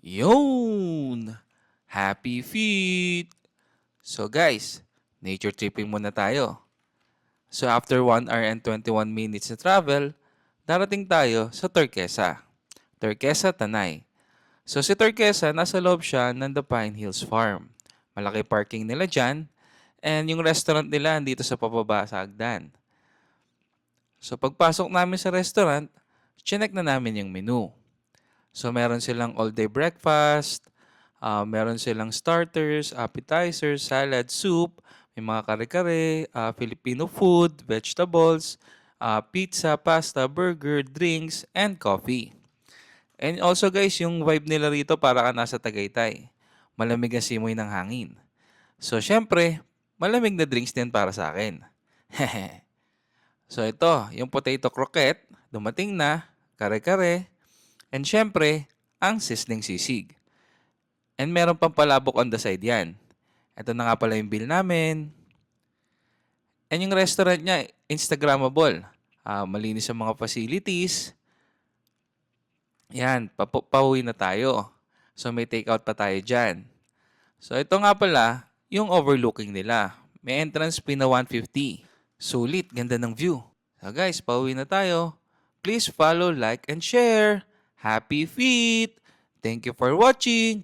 Yun! Happy feet! So guys, nature tripping muna tayo. So after 1 hour and 21 minutes na travel, darating tayo sa Turquesa. Turquesa, Tanay. So si Turquesa, nasa loob siya ng The Pine Hills Farm. Malaki parking nila dyan. And yung restaurant nila dito sa pababa sa Agdan. So pagpasok namin sa restaurant, chinek na namin yung menu. So meron silang all-day breakfast, meron silang starters, appetizers, salad, soup, may mga kare-kare, Filipino food, vegetables, pizza, pasta, burger, drinks, and coffee. And also guys, yung vibe nila rito para ka nasa Tagaytay. Malamig ang simoy ng hangin. So syempre, malamig na drinks din para sa akin. So ito, yung potato croquette, dumating na, kare-kare, and syempre, ang sizzling sisig. And meron pang palabok on the side yan. Ito na nga pala yung bill namin. And yung restaurant niya, Instagrammable. Malinis ang mga facilities. Yan, pauwi na tayo. So may takeout pa tayo dyan. So ito nga pala, yung overlooking nila. May entrance fee na 150. Sulit, ganda ng view. So guys, pauwi na tayo. Please follow, like, and share. Happy feet! Thank you for watching.